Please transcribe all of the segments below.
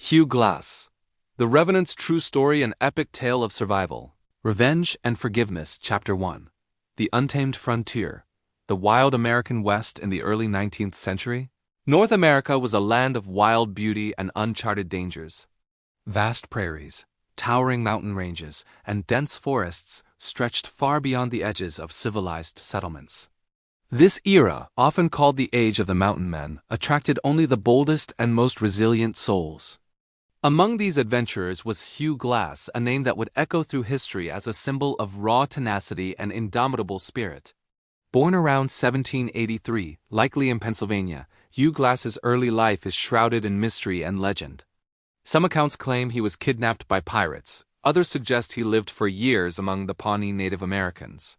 Hugh Glass. The Revenant's True Story, an Epic Tale of Survival. Revenge and Forgiveness, Chapter 1. The Untamed Frontier. The Wild American West in the early 19th century. North America was a land of wild beauty and uncharted dangers. Vast prairies, towering mountain ranges, and dense forests stretched far beyond the edges of civilized settlements. This era, often called the Age of the Mountain Men, attracted only the boldest and most resilient souls. Among these adventurers was Hugh Glass, a name that would echo through history as a symbol of raw tenacity and indomitable spirit. Born around 1783, likely in Pennsylvania, Hugh Glass's early life is shrouded in mystery and legend. Some accounts claim he was kidnapped by pirates, others suggest he lived for years among the Pawnee Native Americans.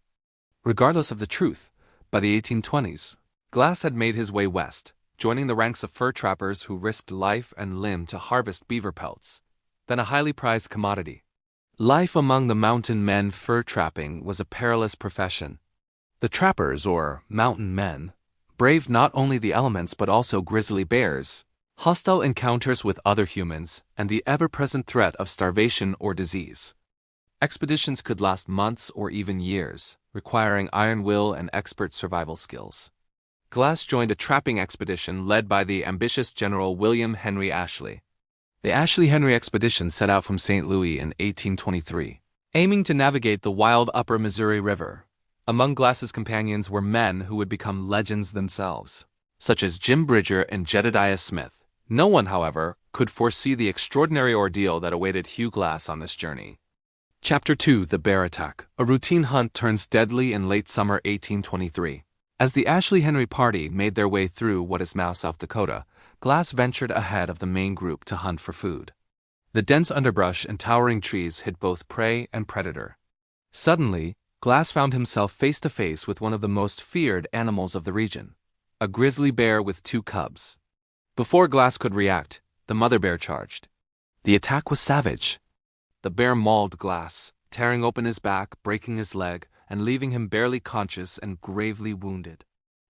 Regardless of the truth, by the 1820s, Glass had made his way west, joining the ranks of fur trappers who risked life and limb to harvest beaver pelts, then a highly prized commodity. Life among the mountain men fur trapping was a perilous profession. The trappers, or mountain men, braved not only the elements but also grizzly bears, hostile encounters with other humans, and the ever-present threat of starvation or disease. Expeditions could last months or even years, requiring iron will and expert survival skills. Glass joined a trapping expedition led by the ambitious General William Henry Ashley. The Ashley-Henry expedition set out from St. Louis in 1823, aiming to navigate the wild upper Missouri River. Among Glass's companions were men who would become legends themselves, such as Jim Bridger and Jedediah Smith. No one, however, could foresee the extraordinary ordeal that awaited Hugh Glass on this journey. Chapter 2: The Bear Attack. A routine hunt turns deadly in late summer 1823. As the Ashley-Henry party made their way through what is now South Dakota, Glass ventured ahead of the main group to hunt for food. The dense underbrush and towering trees hid both prey and predator. Suddenly, Glass found himself face to face with one of the most feared animals of the region, a grizzly bear with 2 cubs. Before Glass could react, the mother bear charged. The attack was savage. The bear mauled Glass, tearing open his back, breaking his leg, and leaving him barely conscious and gravely wounded.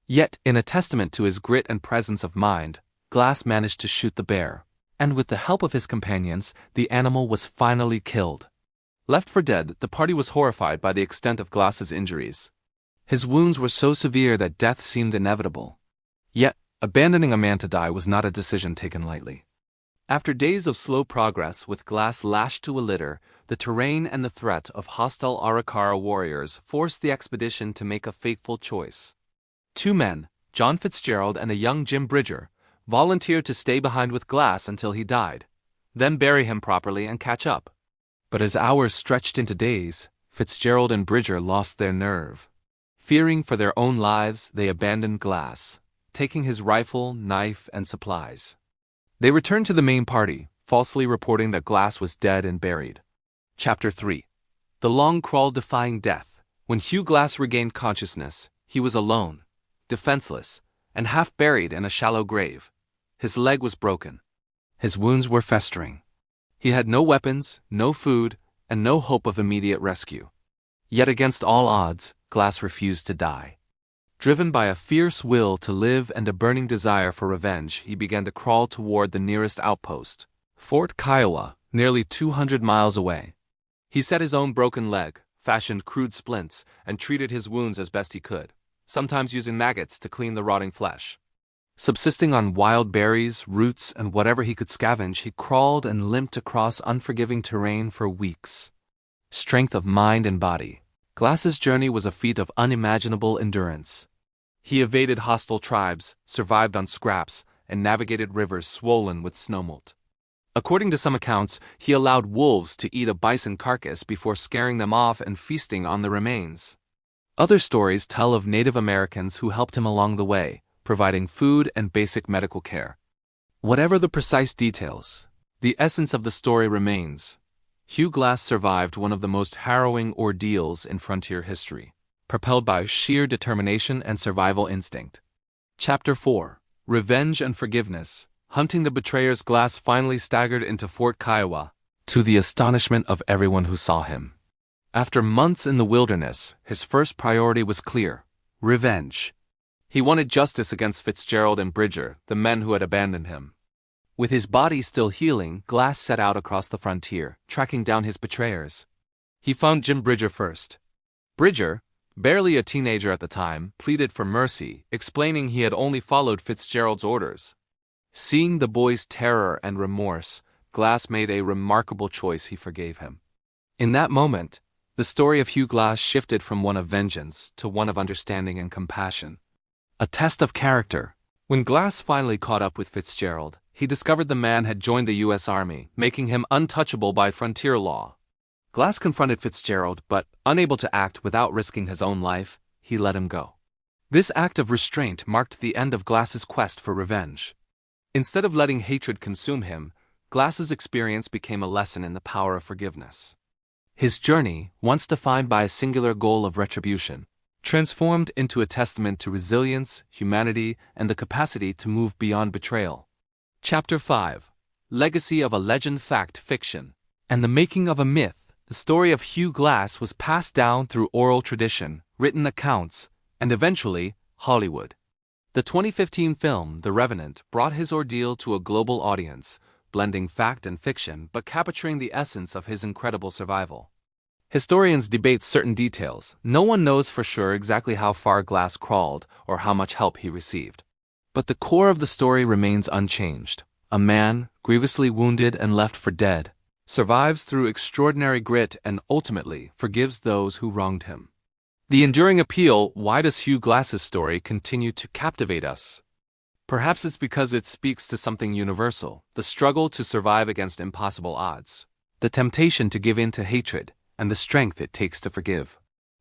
Yet, in a testament to his grit and presence of mind, Glass managed to shoot the bear, and with the help of his companions, the animal was finally killed. Left for dead, the party was horrified by the extent of Glass's injuries. His wounds were so severe that death seemed inevitable. Yet, abandoning a man to die was not a decision taken lightly. After days of slow progress with Glass lashed to a litter, the terrain and the threat of hostile Arikara warriors forced the expedition to make a fateful choice. 2 men, John Fitzgerald and a young Jim Bridger, volunteered to stay behind with Glass until he died, then bury him properly and catch up. But as hours stretched into days, Fitzgerald and Bridger lost their nerve. Fearing for their own lives, they abandoned Glass, taking his rifle, knife, and supplies. They returned to the main party, falsely reporting that Glass was dead and buried. Chapter 3. The Long Crawl Defying Death. When Hugh Glass regained consciousness, he was alone, defenseless, and half buried in a shallow grave. His leg was broken. His wounds were festering. He had no weapons, no food, and no hope of immediate rescue. Yet against all odds, Glass refused to die. Driven by a fierce will to live and a burning desire for revenge, he began to crawl toward the nearest outpost, Fort Kiowa, nearly 200 miles away. He set his own broken leg, fashioned crude splints, and treated his wounds as best he could, sometimes using maggots to clean the rotting flesh. Subsisting on wild berries, roots, and whatever he could scavenge, he crawled and limped across unforgiving terrain for weeks. Strength of mind and body. Glass's journey was a feat of unimaginable endurance. He evaded hostile tribes, survived on scraps, and navigated rivers swollen with snowmelt. According to some accounts, he allowed wolves to eat a bison carcass before scaring them off and feasting on the remains. Other stories tell of Native Americans who helped him along the way, providing food and basic medical care. Whatever the precise details, the essence of the story remains. Hugh Glass survived one of the most harrowing ordeals in frontier history, propelled by sheer determination and survival instinct. Chapter 4. Revenge and Forgiveness. Hunting the betrayers, Glass finally staggered into Fort Kiowa, to the astonishment of everyone who saw him. After months in the wilderness, his first priority was clear: revenge. He wanted justice against Fitzgerald and Bridger, the men who had abandoned him. With his body still healing, Glass set out across the frontier, tracking down his betrayers. He found Jim Bridger first. Bridger, barely a teenager at the time, pleaded for mercy, explaining he had only followed Fitzgerald's orders. Seeing the boy's terror and remorse, Glass made a remarkable choice. He forgave him. In that moment, the story of Hugh Glass shifted from one of vengeance to one of understanding and compassion. A test of character. When Glass finally caught up with Fitzgerald, he discovered the man had joined the U.S. Army, making him untouchable by frontier law. Glass confronted Fitzgerald, but, unable to act without risking his own life, he let him go. This act of restraint marked the end of Glass's quest for revenge. Instead of letting hatred consume him, Glass's experience became a lesson in the power of forgiveness. His journey, once defined by a singular goal of retribution, transformed into a testament to resilience, humanity, and the capacity to move beyond betrayal. Chapter 5. Legacy of a Legend. Fact Fiction and the Making of a Myth. The story of Hugh Glass was passed down through oral tradition, written accounts, and eventually, Hollywood. The 2015 film, The Revenant, brought his ordeal to a global audience, blending fact and fiction but capturing the essence of his incredible survival. Historians debate certain details. No one knows for sure exactly how far Glass crawled or how much help he received. But the core of the story remains unchanged. A man, grievously wounded and left for dead, survives through extraordinary grit and ultimately forgives those who wronged him. The enduring appeal, why does Hugh Glass's story continue to captivate us? Perhaps it's because it speaks to something universal, the struggle to survive against impossible odds, the temptation to give in to hatred, and the strength it takes to forgive.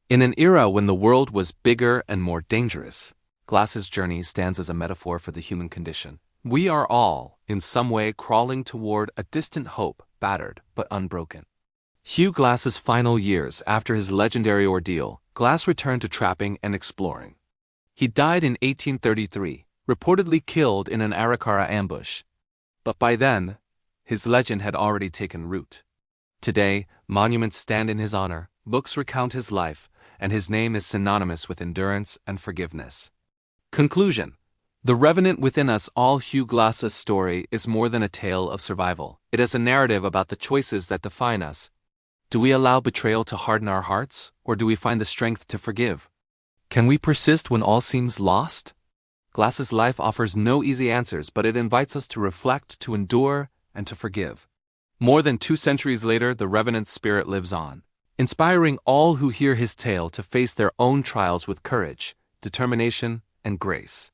In an era when the world was bigger and more dangerous, Glass's journey stands as a metaphor for the human condition. We are all, in some way, crawling toward a distant hope, battered but unbroken. Hugh Glass's final years after his legendary ordeal, Glass returned to trapping and exploring. He died in 1833, reportedly killed in an Arikara ambush. But by then, his legend had already taken root. Today, monuments stand in his honor, books recount his life, and his name is synonymous with endurance and forgiveness. Conclusion. The Revenant within us all. Hugh Glass's story is more than a tale of survival. It is a narrative about the choices that define us. Do we allow betrayal to harden our hearts, or do we find the strength to forgive? Can we persist when all seems lost? Glass's life offers no easy answers, but it invites us to reflect, to endure, and to forgive. More than 2 centuries later, the Revenant's spirit lives on, inspiring all who hear his tale to face their own trials with courage, determination, and grace.